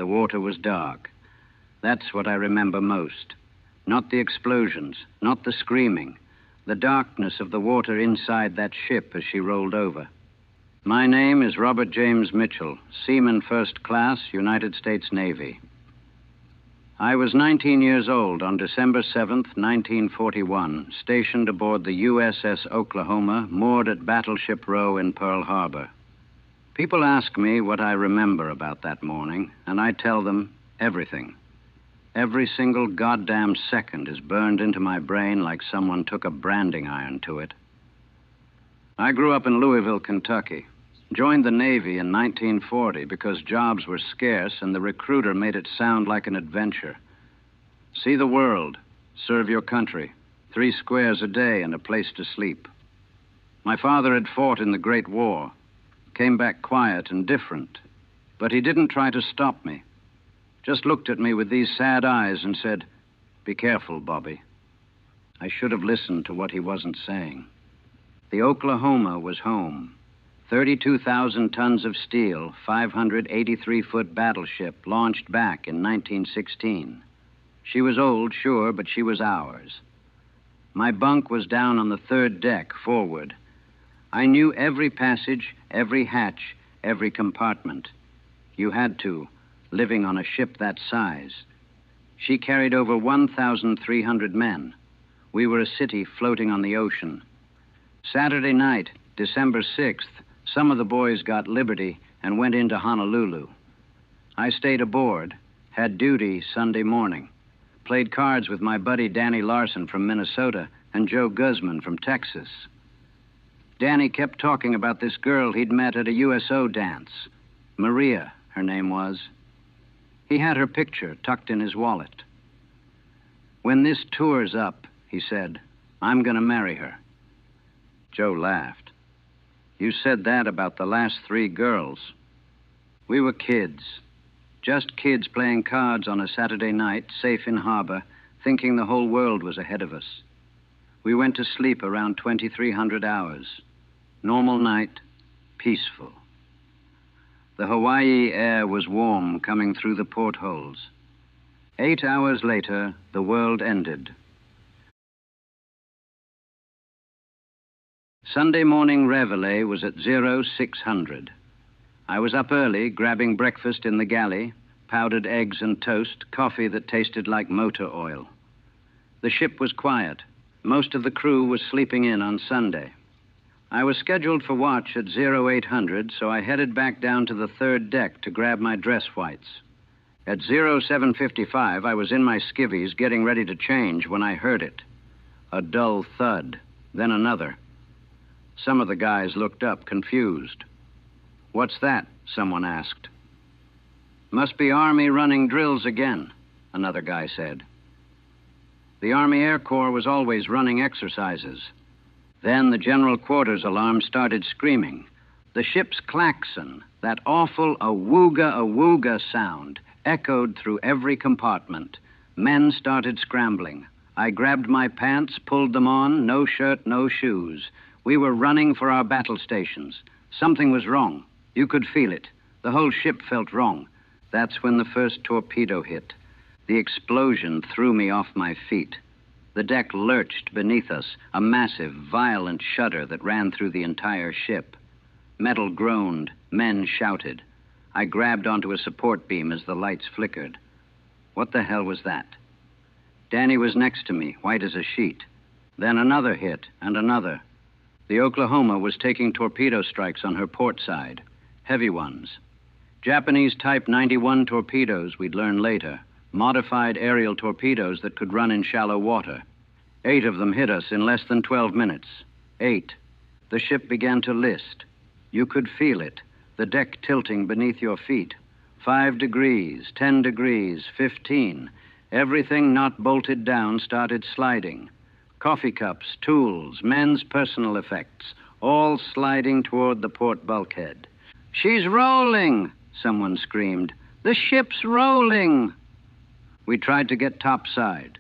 The water was dark. That's what I remember most. Not the explosions, not the screaming, the darkness of the water inside that ship as she rolled over. My name is Robert James Mitchell, Seaman First Class, United States Navy. I was 19 years old on December 7th, 1941, stationed aboard the USS Oklahoma, moored at Battleship Row in Pearl Harbor. People ask me what I remember about that morning, and I tell them everything. Every single goddamn second is burned into my brain like someone took a branding iron to it. I grew up in Louisville, Kentucky. Joined the Navy in 1940 because jobs were scarce and the recruiter made it sound like an adventure. See the world, serve your country, 3 squares a day and a place to sleep. My father had fought in the Great War, came back quiet and different, but he didn't try to stop me. Just looked at me with these sad eyes and said, "Be careful, Bobby." I should have listened to what he wasn't saying. The Oklahoma was home. 32,000 tons of steel, 583-foot battleship, launched back in 1916. She was old, sure, but she was ours. My bunk was down on the 3rd deck, forward. I knew every passage, every hatch, every compartment. You had to, living on a ship that size. She carried over 1,300 men. We were a city floating on the ocean. Saturday night, December 6th, some of the boys got liberty and went into Honolulu. I stayed aboard, had duty Sunday morning, played cards with my buddy Danny Larson from Minnesota and Joe Guzman from Texas. Danny kept talking about this girl he'd met at a USO dance. Maria, her name was. He had her picture tucked in his wallet. "When this tour's up," he said, "I'm going to marry her." Joe laughed. "You said that about the last 3 girls." We were kids. Just kids playing cards on a Saturday night, safe in harbor, thinking the whole world was ahead of us. We went to sleep around 2,300 hours. Normal night, peaceful. The Hawaii air was warm coming through the portholes. 8 hours later, the world ended. Sunday morning reveille was at 0600. I was up early, grabbing breakfast in the galley, powdered eggs and toast, coffee that tasted like motor oil. The ship was quiet. Most of the crew was sleeping in on Sunday. I was scheduled for watch at 0800, so I headed back down to the 3rd deck to grab my dress whites. At 0755, I was in my skivvies getting ready to change when I heard it. A dull thud, then another. Some of the guys looked up, confused. "What's that?" someone asked. "Must be Army running drills again," another guy said. The Army Air Corps was always running exercises. Then the general quarters alarm started screaming. The ship's klaxon, that awful awooga sound, echoed through every compartment. Men started scrambling. I grabbed my pants, pulled them on, no shirt, no shoes. We were running for our battle stations. Something was wrong. You could feel it. The whole ship felt wrong. That's when the first torpedo hit. The explosion threw me off my feet. The deck lurched beneath us, a massive, violent shudder that ran through the entire ship. Metal groaned. Men shouted. I grabbed onto a support beam as the lights flickered. What the hell was that? Danny was next to me, white as a sheet. Then another hit, and another. The Oklahoma was taking torpedo strikes on her port side. Heavy ones. Japanese Type 91 torpedoes, we'd learn later. Modified aerial torpedoes that could run in shallow water. 8 of them hit us in less than 12 minutes. 8. The ship began to list. You could feel it, the deck tilting beneath your feet. 5 degrees, 10 degrees, 15. Everything not bolted down started sliding. Coffee cups, tools, men's personal effects, all sliding toward the port bulkhead. "She's rolling," someone screamed. "The ship's rolling." We tried to get topside.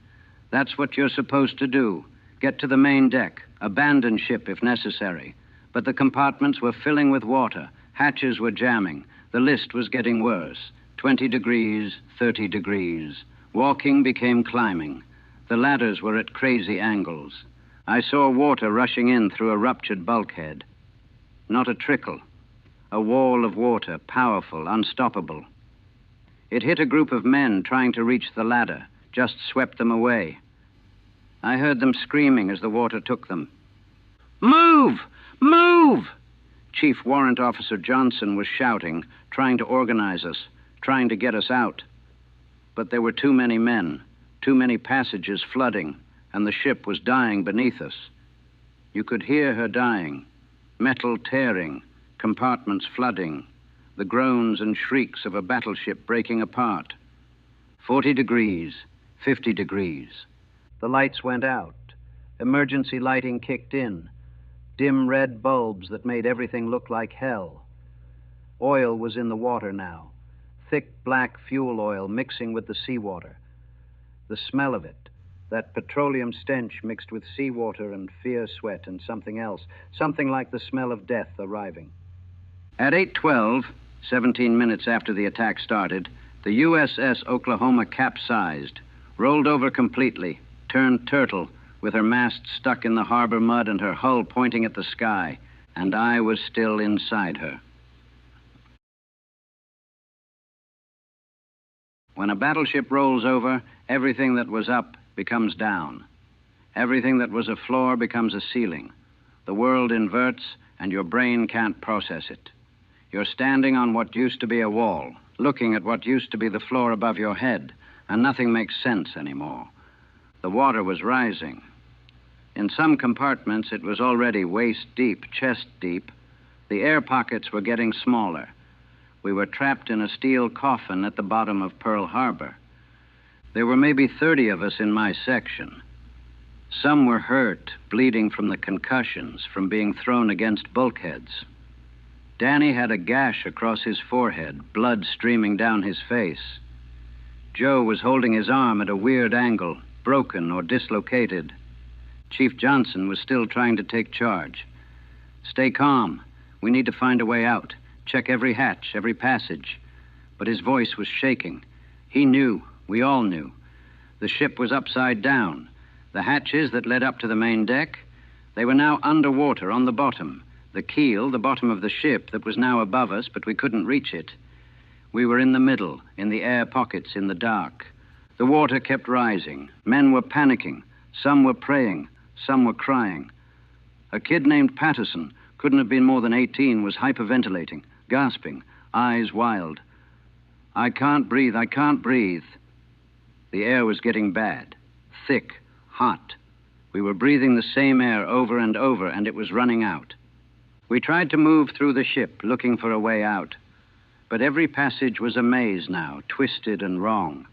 That's what you're supposed to do. Get to the main deck, abandon ship if necessary. But the compartments were filling with water. Hatches were jamming. The list was getting worse. 20 degrees, 30 degrees. Walking became climbing. The ladders were at crazy angles. I saw water rushing in through a ruptured bulkhead. Not a trickle. A wall of water, powerful, unstoppable. It hit a group of men trying to reach the ladder, just swept them away. I heard them screaming as the water took them. "Move! Move!" Chief Warrant Officer Johnson was shouting, trying to organize us, trying to get us out. But there were too many men, too many passages flooding, and the ship was dying beneath us. You could hear her dying, metal tearing, compartments flooding, the groans and shrieks of a battleship breaking apart. 40 degrees, 50 degrees. The lights went out. Emergency lighting kicked in. Dim red bulbs that made everything look like hell. Oil was in the water now. Thick black fuel oil mixing with the seawater. The smell of it, that petroleum stench mixed with seawater and fear sweat and something else, something like the smell of death arriving. At 8:12, 17 minutes after the attack started, the USS Oklahoma capsized, rolled over completely, turned turtle, with her mast stuck in the harbor mud and her hull pointing at the sky, and I was still inside her. When a battleship rolls over, everything that was up becomes down. Everything that was a floor becomes a ceiling. The world inverts, and your brain can't process it. You're standing on what used to be a wall, looking at what used to be the floor above your head, and nothing makes sense anymore. The water was rising. In some compartments, it was already waist deep, chest deep. The air pockets were getting smaller. We were trapped in a steel coffin at the bottom of Pearl Harbor. There were maybe 30 of us in my section. Some were hurt, bleeding from the concussions, from being thrown against bulkheads. Danny had a gash across his forehead, blood streaming down his face. Joe was holding his arm at a weird angle, broken or dislocated. Chief Johnson was still trying to take charge. "Stay calm. We need to find a way out. Check every hatch, every passage." But his voice was shaking. He knew. We all knew. The ship was upside down. The hatches that led up to the main deck, they were now underwater on the bottom. The keel, the bottom of the ship, that was now above us, but we couldn't reach it. We were in the middle, in the air pockets, in the dark. The water kept rising. Men were panicking. Some were praying. Some were crying. A kid named Patterson, couldn't have been more than 18, was hyperventilating, gasping, eyes wild. "I can't breathe, I can't breathe." The air was getting bad, thick, hot. We were breathing the same air over and over, and it was running out. We tried to move through the ship, looking for a way out. But every passage was a maze now, twisted and wrong.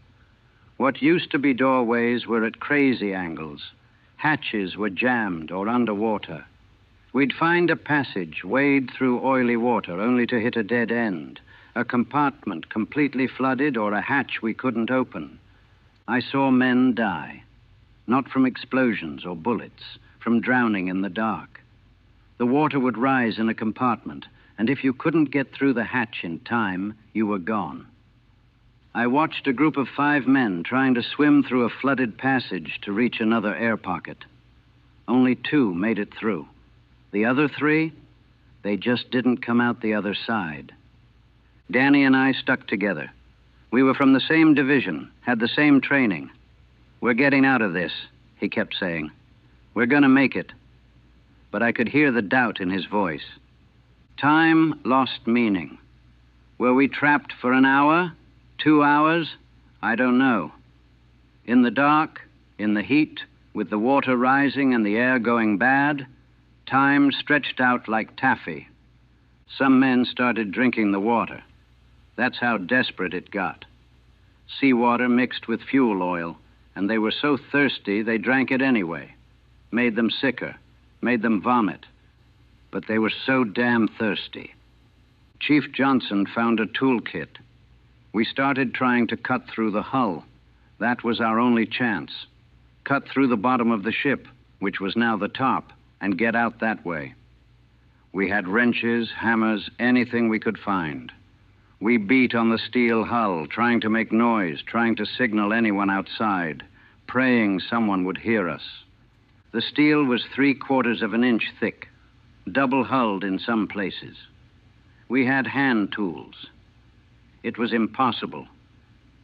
What used to be doorways were at crazy angles. Hatches were jammed or underwater. We'd find a passage, wade through oily water, only to hit a dead end. A compartment completely flooded or a hatch we couldn't open. I saw men die. Not from explosions or bullets, from drowning in the dark. The water would rise in a compartment, and if you couldn't get through the hatch in time, you were gone. I watched a group of 5 men trying to swim through a flooded passage to reach another air pocket. Only 2 made it through. The other 3, they just didn't come out the other side. Danny and I stuck together. We were from the same division, had the same training. "We're getting out of this," he kept saying. "We're going to make it." But I could hear the doubt in his voice. Time lost meaning. Were we trapped for an hour? 2 hours? I don't know. In the dark, in the heat, with the water rising and the air going bad, time stretched out like taffy. Some men started drinking the water. That's how desperate it got. Seawater mixed with fuel oil, and they were so thirsty they drank it anyway. Made them sicker, made them vomit. But they were so damn thirsty. Chief Johnson found a toolkit. We started trying to cut through the hull. That was our only chance. Cut through the bottom of the ship, which was now the top, and get out that way. We had wrenches, hammers, anything we could find. We beat on the steel hull, trying to make noise, trying to signal anyone outside, praying someone would hear us. The steel was 3/4 of an inch thick, double-hulled in some places. We had hand tools. It was impossible.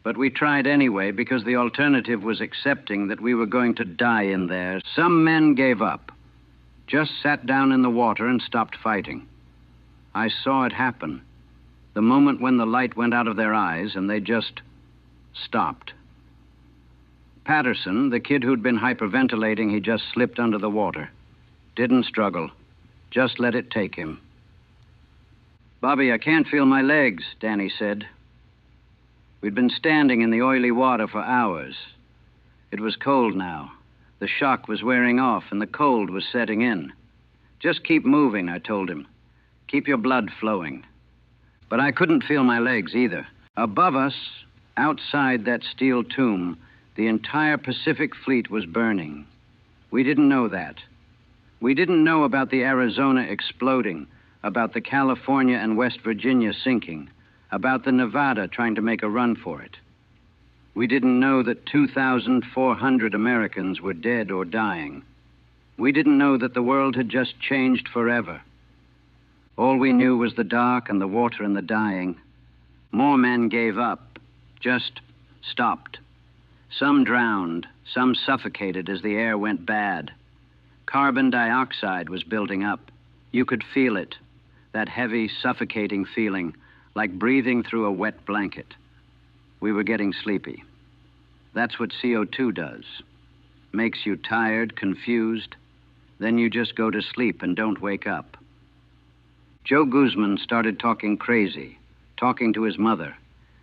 But we tried anyway because the alternative was accepting that we were going to die in there. Some men gave up, just sat down in the water and stopped fighting. I saw it happen. The moment when the light went out of their eyes and they just stopped. Patterson, the kid who'd been hyperventilating, he just slipped under the water. Didn't struggle. Just let it take him. "Bobby, I can't feel my legs," Danny said. We'd been standing in the oily water for hours. It was cold now. The shock was wearing off and the cold was setting in. "Just keep moving," I told him. "Keep your blood flowing." But I couldn't feel my legs either. Above us, outside that steel tomb, the entire Pacific Fleet was burning. We didn't know that. We didn't know about the Arizona exploding, about the California and West Virginia sinking, about the Nevada trying to make a run for it. We didn't know that 2,400 Americans were dead or dying. We didn't know that the world had just changed forever. All we knew was the dark and the water and the dying. More men gave up, just stopped. Some drowned, some suffocated as the air went bad. Carbon dioxide was building up. You could feel it, that heavy, suffocating feeling, like breathing through a wet blanket. We were getting sleepy. That's what CO2 does. Makes you tired, confused. Then you just go to sleep and don't wake up. Joe Guzman started talking crazy, talking to his mother,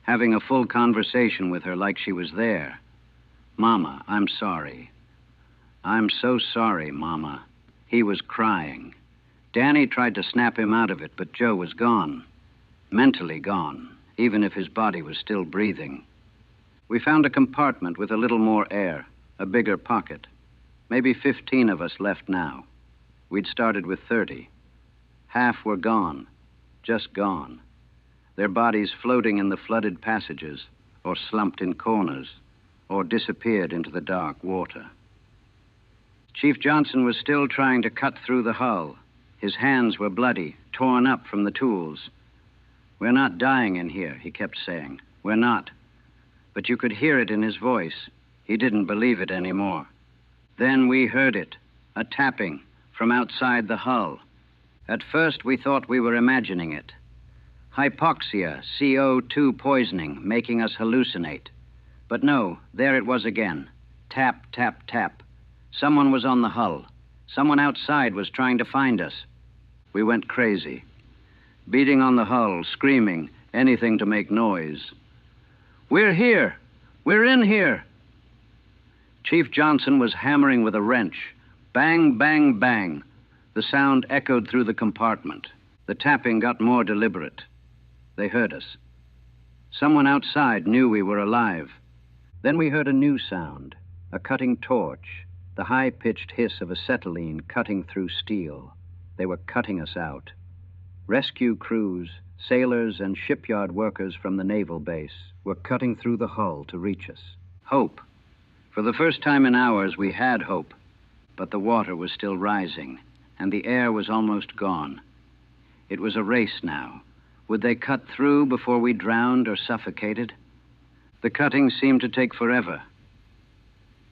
having a full conversation with her like she was there. "Mama, I'm sorry. I'm so sorry, Mama." He was crying. Danny tried to snap him out of it, but Joe was gone. Mentally gone, even if his body was still breathing. We found a compartment with a little more air, a bigger pocket. Maybe 15 of us left now. We'd started with 30. Half were gone, just gone. Their bodies floating in the flooded passages, or slumped in corners, or disappeared into the dark water. Chief Johnson was still trying to cut through the hull. His hands were bloody, torn up from the tools. "We're not dying in here," he kept saying. "We're not." But you could hear it in his voice. He didn't believe it anymore. Then we heard it, a tapping from outside the hull. At first, we thought we were imagining it. Hypoxia, CO2 poisoning, making us hallucinate. But no, there it was again. Tap, tap, tap. Someone was on the hull. Someone outside was trying to find us. We went crazy. Beating on the hull, screaming, anything to make noise. "We're here! We're in here!" Chief Johnson was hammering with a wrench. Bang, bang, bang. The sound echoed through the compartment. The tapping got more deliberate. They heard us. Someone outside knew we were alive. Then we heard a new sound, a cutting torch, the high-pitched hiss of acetylene cutting through steel. They were cutting us out. Rescue crews, sailors, and shipyard workers from the naval base were cutting through the hull to reach us. Hope. For the first time in hours, we had hope, but the water was still rising, and the air was almost gone. It was a race now. Would they cut through before we drowned or suffocated? The cutting seemed to take forever.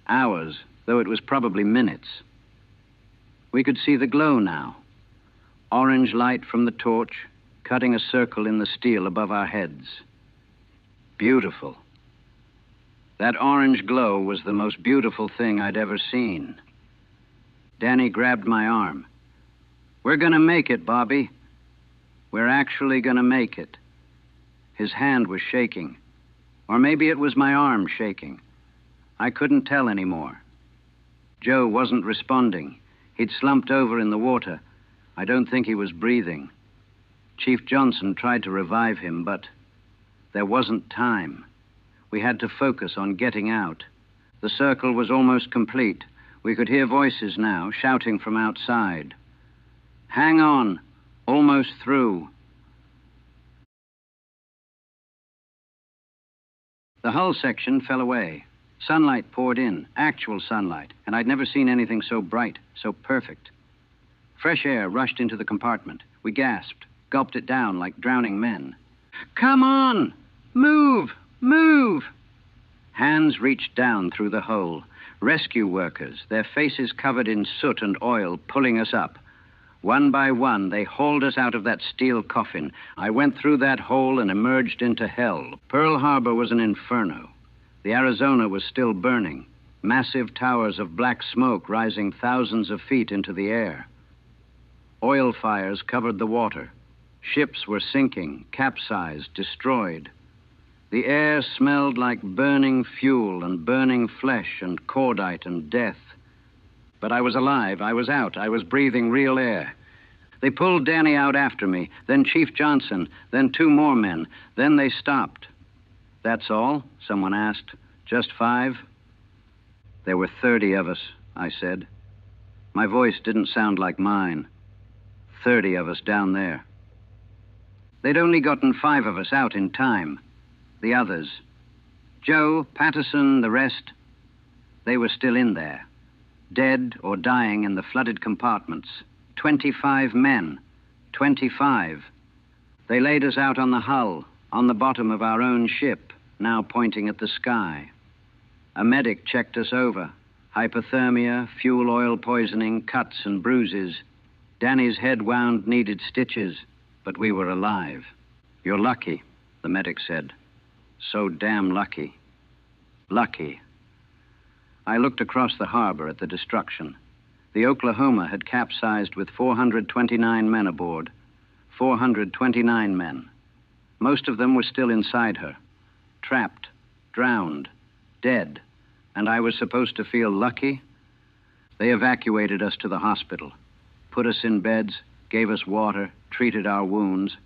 Hours, though it was probably minutes. We could see the glow now. Orange light from the torch, cutting a circle in the steel above our heads. Beautiful. That orange glow was the most beautiful thing I'd ever seen. Danny grabbed my arm. "We're gonna make it, Bobby. We're actually gonna make it." His hand was shaking. Or maybe it was my arm shaking. I couldn't tell anymore. Joe wasn't responding. He'd slumped over in the water. I don't think he was breathing. Chief Johnson tried to revive him, but there wasn't time. We had to focus on getting out. The circle was almost complete. We could hear voices now, shouting from outside. "Hang on, almost through." The hull section fell away. Sunlight poured in, actual sunlight, and I'd never seen anything so bright, so perfect. Fresh air rushed into the compartment. We gasped, gulped it down like drowning men. "Come on! Move! Move!" Hands reached down through the hole. Rescue workers, their faces covered in soot and oil, pulling us up. One by one, they hauled us out of that steel coffin. I went through that hole and emerged into hell. Pearl Harbor was an inferno. The Arizona was still burning, massive towers of black smoke rising thousands of feet into the air. Oil fires covered the water. Ships were sinking, capsized, destroyed. The air smelled like burning fuel and burning flesh and cordite and death. But I was alive. I was out. I was breathing real air. They pulled Danny out after me, then Chief Johnson, then 2 more men. Then they stopped. "That's all?" someone asked. "Just 5? "There were 30 of us," I said. My voice didn't sound like mine. 30 of us down there. They'd only gotten 5 of us out in time. The others, Joe, Patterson, the rest, they were still in there, dead or dying in the flooded compartments. 25 men. 25. They laid us out on the hull, on the bottom of our own ship, now pointing at the sky. A medic checked us over. Hypothermia, fuel oil poisoning, cuts and bruises. Danny's head wound needed stitches, but we were alive. "You're lucky," the medic said. "So damn lucky. Lucky." I looked across the harbor at the destruction. The Oklahoma had capsized with 429 men aboard. 429 men. Most of them were still inside her. Trapped, drowned, dead. And I was supposed to feel lucky? They evacuated us to the hospital, put us in beds, gave us water, treated our wounds.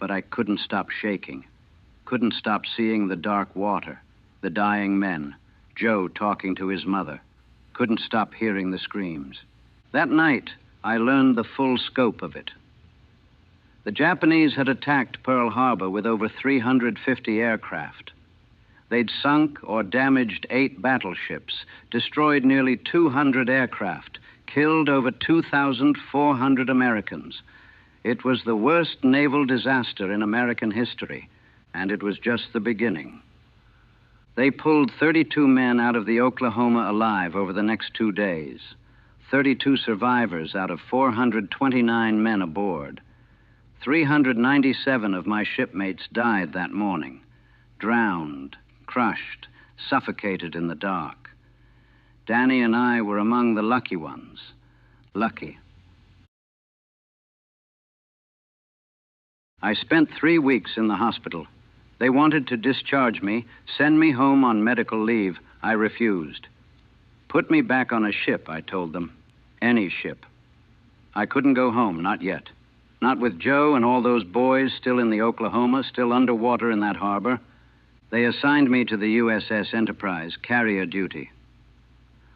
But I couldn't stop shaking. Couldn't stop seeing the dark water, the dying men, Joe talking to his mother. Couldn't stop hearing the screams. That night, I learned the full scope of it. The Japanese had attacked Pearl Harbor with over 350 aircraft. They'd sunk or damaged 8 battleships, destroyed nearly 200 aircraft, killed over 2,400 Americans. It was the worst naval disaster in American history, and it was just the beginning. They pulled 32 men out of the Oklahoma alive over the next 2 days. 32 survivors out of 429 men aboard. 397 of my shipmates died that morning, drowned, crushed, suffocated in the dark. Danny and I were among the lucky ones. Lucky. I spent 3 weeks in the hospital. They wanted to discharge me, send me home on medical leave. I refused. Put me back on a ship, I told them. Any ship. I couldn't go home, not yet. Not with Joe and all those boys still in the Oklahoma, still underwater in that harbor. They assigned me to the USS Enterprise, carrier duty.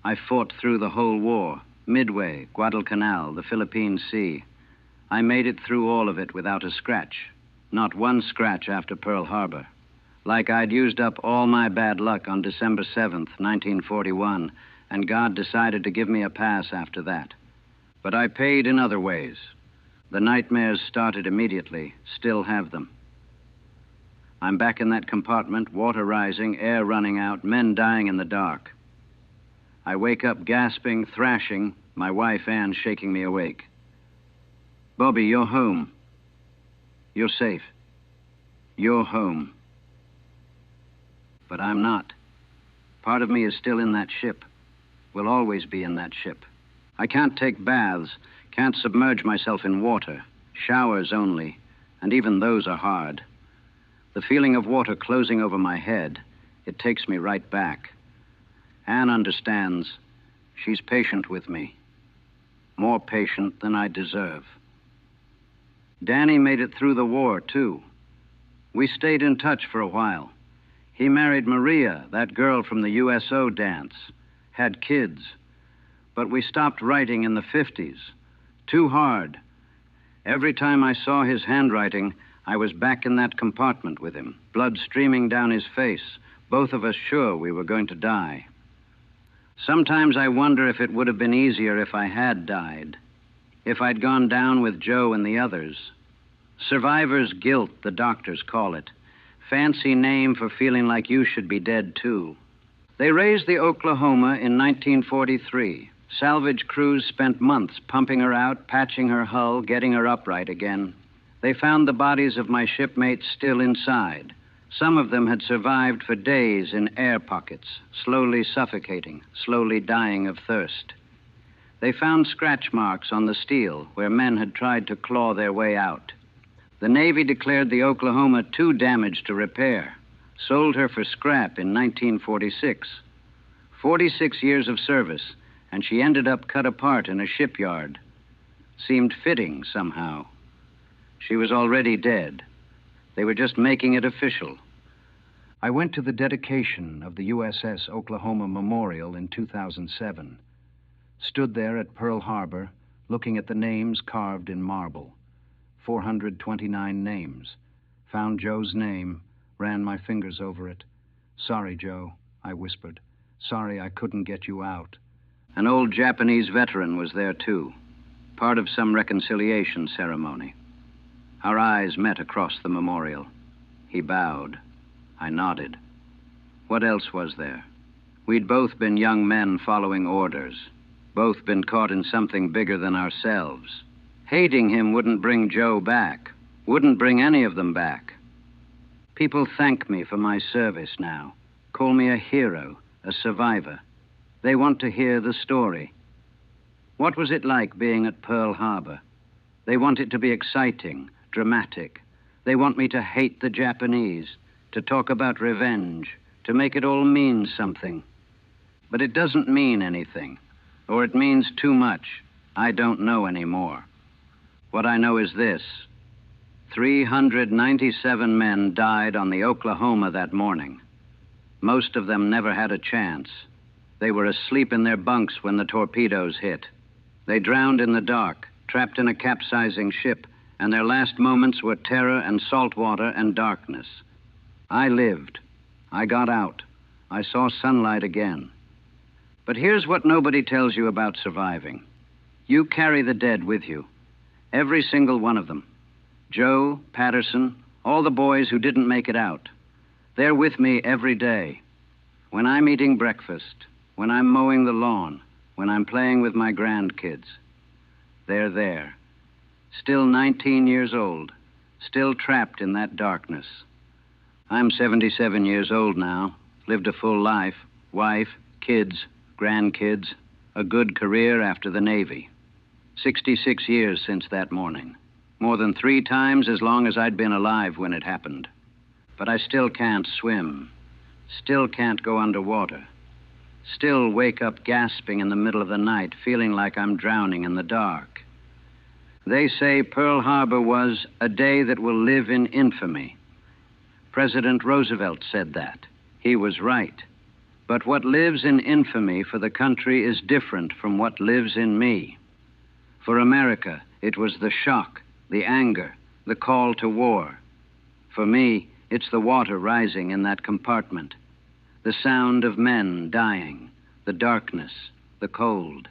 I fought through the whole war, Midway, Guadalcanal, the Philippine Sea. I made it through all of it without a scratch. Not one scratch after Pearl Harbor. Like I'd used up all my bad luck on December 7th, 1941, and God decided to give me a pass after that. But I paid in other ways. The nightmares started immediately, still have them. I'm back in that compartment, water rising, air running out, men dying in the dark. I wake up gasping, thrashing, my wife Ann shaking me awake. "Bobby, you're home. You're safe. You're home." But I'm not. Part of me is still in that ship. Will always be in that ship. I can't take baths, can't submerge myself in water. Showers only, and even those are hard. The feeling of water closing over my head, it takes me right back. Anne understands. She's patient with me. More patient than I deserve. Danny made it through the war, too. We stayed in touch for a while. He married Maria, that girl from the USO dance. Had kids. But we stopped writing in the 50s. Too hard. Every time I saw his handwriting, I was back in that compartment with him, blood streaming down his face, both of us sure we were going to die. Sometimes I wonder if it would have been easier if I had died, if I'd gone down with Joe and the others. Survivor's guilt, the doctors call it. Fancy name for feeling like you should be dead, too. They raised the Oklahoma in 1943. Salvage crews spent months pumping her out, patching her hull, getting her upright again. They found the bodies of my shipmates still inside. Some of them had survived for days in air pockets, slowly suffocating, slowly dying of thirst. They found scratch marks on the steel where men had tried to claw their way out. The Navy declared the Oklahoma too damaged to repair, sold her for scrap in 1946. 46 years of service, and she ended up cut apart in a shipyard. Seemed fitting somehow. She was already dead. They were just making it official. I went to the dedication of the USS Oklahoma Memorial in 2007. Stood there at Pearl Harbor, looking at the names carved in marble. 429 names. Found Joe's name, ran my fingers over it. "Sorry, Joe," I whispered. "Sorry I couldn't get you out." An old Japanese veteran was there, too, part of some reconciliation ceremony. Our eyes met across the memorial. He bowed. I nodded. What else was there? We'd both been young men following orders, both been caught in something bigger than ourselves. Hating him wouldn't bring Joe back, wouldn't bring any of them back. People thank me for my service now, call me a hero, a survivor. They want to hear the story. What was it like being at Pearl Harbor? They want it to be exciting, dramatic. They want me to hate the Japanese, to talk about revenge, to make it all mean something. But it doesn't mean anything, or it means too much. I don't know anymore. What I know is this: 397 men died on the Oklahoma that morning. Most of them never had a chance. They were asleep in their bunks when the torpedoes hit. They drowned in the dark, trapped in a capsizing ship, and their last moments were terror and salt water and darkness. I lived. I got out. I saw sunlight again. But here's what nobody tells you about surviving. You carry the dead with you. Every single one of them. Joe, Patterson, all the boys who didn't make it out. They're with me every day. When I'm eating breakfast, when I'm mowing the lawn, when I'm playing with my grandkids. They're there. Still 19 years old, still trapped in that darkness. I'm 77 years old now, lived a full life, wife, kids, grandkids, a good career after the Navy. 66 years since that morning. More than 3 times as long as I'd been alive when it happened. But I still can't swim. Still can't go underwater. Still wake up gasping in the middle of the night, feeling like I'm drowning in the dark. They say Pearl Harbor was a day that will live in infamy. President Roosevelt said that. He was right. But what lives in infamy for the country is different from what lives in me. For America, it was the shock, the anger, the call to war. For me, it's the water rising in that compartment, the sound of men dying, the darkness, the cold.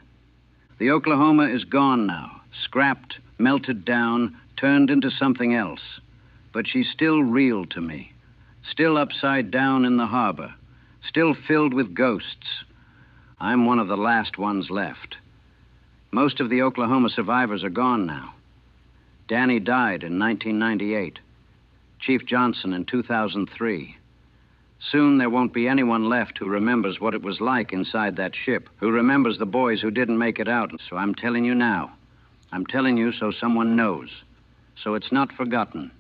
The Oklahoma is gone now, scrapped, melted down, turned into something else. But she's still real to me, still upside down in the harbor, still filled with ghosts. I'm one of the last ones left. Most of the Oklahoma survivors are gone now. Danny died in 1998. Chief Johnson in 2003. Soon there won't be anyone left who remembers what it was like inside that ship, who remembers the boys who didn't make it out. So I'm telling you now. I'm telling you so someone knows. So it's not forgotten.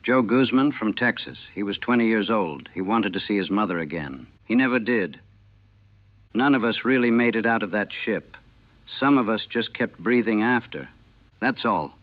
Joe Guzman from Texas. He was 20 years old. He wanted to see his mother again. He never did. None of us really made it out of that ship. Some of us just kept breathing after. That's all.